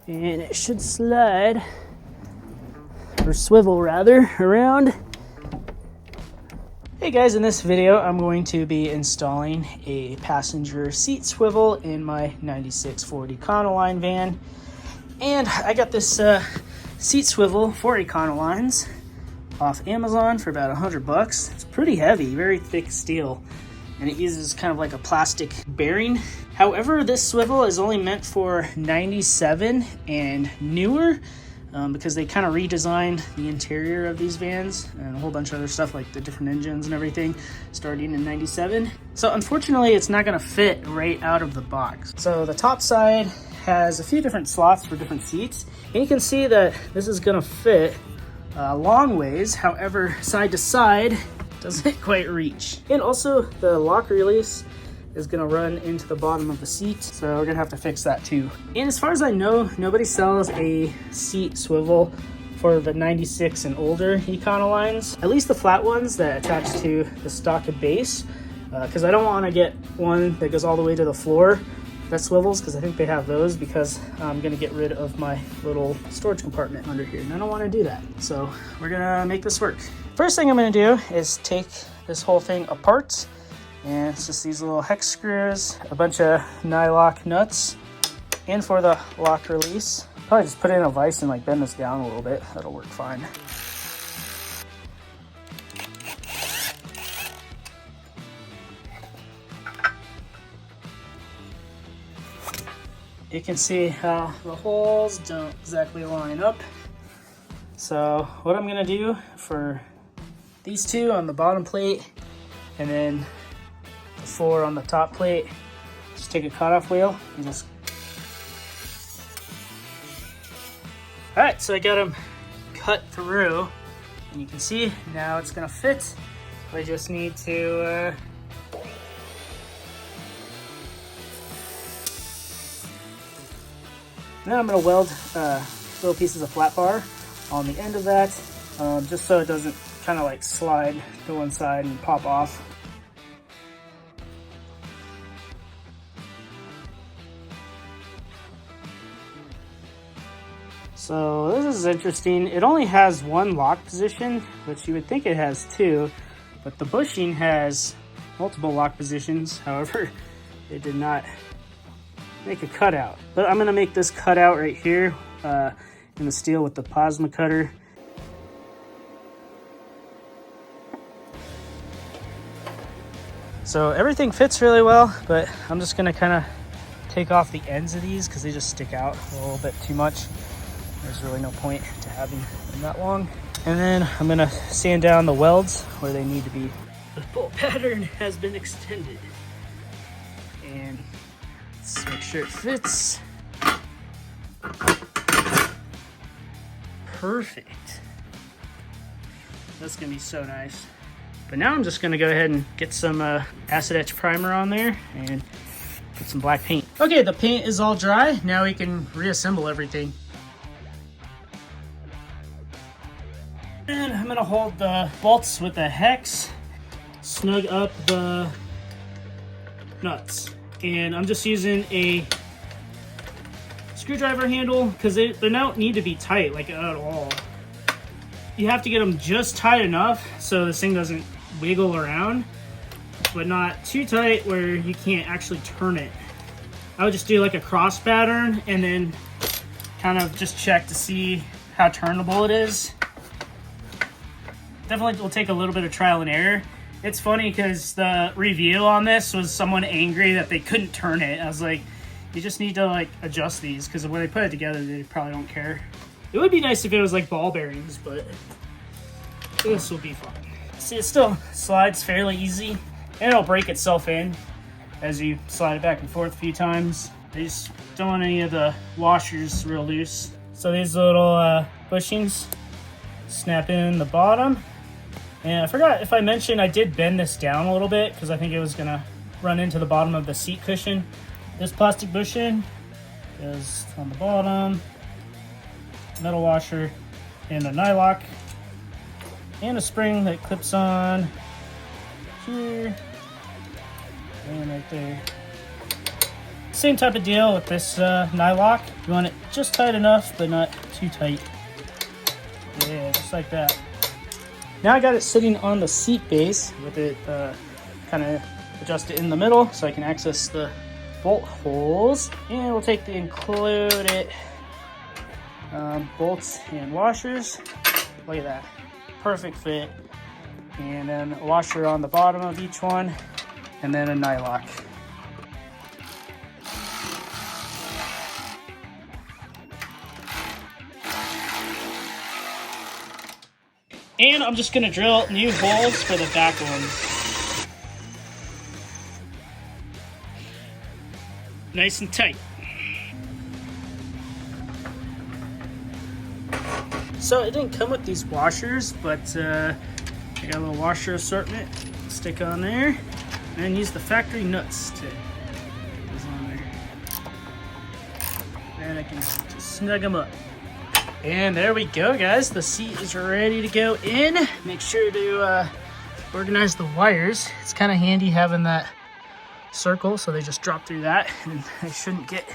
And it should slide, or swivel rather, around. Hey guys, in this video I'm going to be installing a passenger seat swivel in my 9640 Econoline van. And I got this seat swivel for Econolines off Amazon for about $100. It's pretty heavy, very thick steel, and it uses kind of like a plastic bearing. However, this swivel is only meant for 97 and newer because they kind of redesigned the interior of these vans and a whole bunch of other stuff like the different engines and everything starting in 97. So unfortunately, it's not going to fit right out of the box. So the top side has a few different slots for different seats, and you can see that this is going to fit long ways. However, side to side doesn't quite reach. And also the lock release is gonna run into the bottom of the seat, so we're gonna have to fix that too. And as far as I know, nobody sells a seat swivel for the 96 and older Econolines, at least the flat ones that attach to the stock base, because I don't want to get one that goes all the way to the floor that swivels, because I think they have those, because I'm gonna get rid of my little storage compartment under here, and I don't want to do that. So we're gonna make this work. First thing I'm gonna do is take this whole thing apart, and it's just these little hex screws, a bunch of nylock nuts, and for the lock release, probably just put it in a vise and like bend this down a little bit. That'll work fine. You can see how the holes don't exactly line up. So what I'm gonna do for these two on the bottom plate and then the 4 on the top plate, just take a cutoff wheel and just... All right, so I got them cut through, and you can see now it's gonna fit. I just need to now I'm gonna weld little pieces of flat bar on the end of that, just so it doesn't kind of like slide to one side and pop off. So this is interesting. It only has one lock position, which you would think it has two, but the bushing has multiple lock positions. However, they did not make a cutout. But I'm gonna make this cutout right here in the steel with the plasma cutter. So everything fits really well, but I'm just gonna kind of take off the ends of these because they just stick out a little bit too much. There's really no point to having them that long. And then I'm gonna sand down the welds where they need to be. The bolt pattern has been extended. And let's make sure it fits. Perfect. That's gonna be so nice. But now I'm just gonna go ahead and get some acid etch primer on there and put some black paint. Okay, the paint is all dry. Now we can reassemble everything. And I'm gonna hold the bolts with a hex, snug up the nuts. And I'm just using a screwdriver handle because they don't need to be tight like at all. You have to get them just tight enough so this thing doesn't wiggle around, but not too tight where you can't actually turn it. I would just do like a cross pattern and then kind of just check to see how turnable it is. Definitely will take a little bit of trial and error. It's funny because the review on this was someone angry that they couldn't turn it. I was like, you just need to like adjust these because when they put it together, they probably don't care. It would be nice if it was like ball bearings, but this will be fine. See, it still slides fairly easy, and it'll break itself in as you slide it back and forth a few times. I just don't want any of the washers real loose. So these little bushings snap in the bottom. And I forgot if I mentioned I did bend this down a little bit because I think it was gonna run into the bottom of the seat cushion. This plastic bushing is on the bottom, metal washer, and a nylock, and a spring that clips on here and right there. Same type of deal with this nylock. You want it just tight enough, but not too tight. Yeah, just like that. Now I got it sitting on the seat base with it kind of adjusted in the middle so I can access the bolt holes. And we'll take the included bolts and washers. Look at that. Perfect fit. And then a washer on the bottom of each one, and then a nylock. And I'm just gonna drill new holes for the back ones. Nice and tight. So it didn't come with these washers, but I got a little washer assortment. Stick on there, and use the factory nuts to put those on there. And I can just snug them up. And there we go, guys. The seat is ready to go in. Make sure to organize the wires. It's kind of handy having that circle, so they just drop through that, and they shouldn't get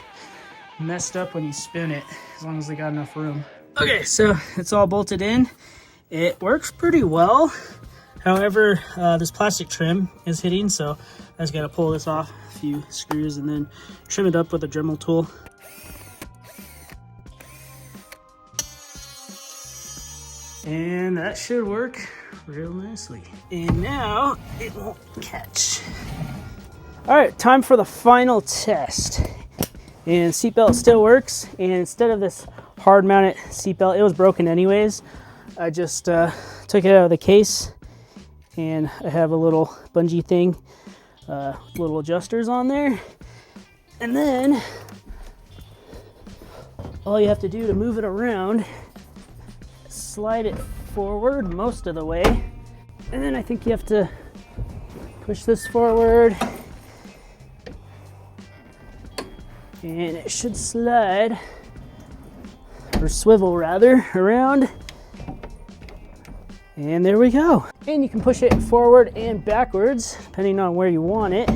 messed up when you spin it, as long as they got enough room. Okay, so it's all bolted in. It works pretty well. However, this plastic trim is hitting, so I just got to pull this off a few screws and then trim it up with a Dremel tool. And that should work real nicely. And now it won't catch. All right, time for the final test. And seatbelt still works. And instead of this hard mounted seatbelt, it was broken anyways. I just took it out of the case, and I have a little bungee thing, little adjusters on there. And then all you have to do to move it around, slide it forward most of the way, and then I think you have to push this forward, and it should slide, or swivel rather, around, and there we go. And you can push it forward and backwards depending on where you want it.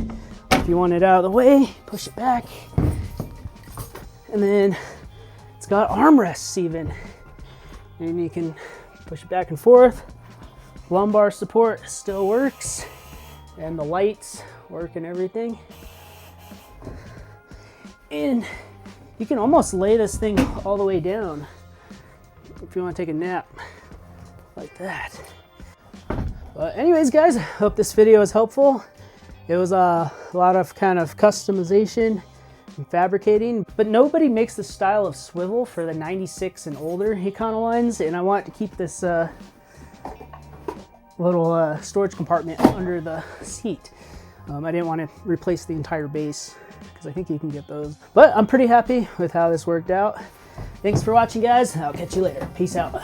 If you want it out of the way, push it back, and then it's got armrests even. And you can push it back and forth. Lumbar support still works, and the lights work and everything. And you can almost lay this thing all the way down if you want to take a nap like that. But anyways, guys, hope this video was helpful. It was a lot of kind of customization and fabricating, but nobody makes the style of swivel for the 96 and older Econolines, and I want to keep this little storage compartment under the seat. I didn't want to replace the entire base because I think you can get those, but I'm pretty happy with how this worked out. Thanks for watching, guys. I'll catch you later. Peace out.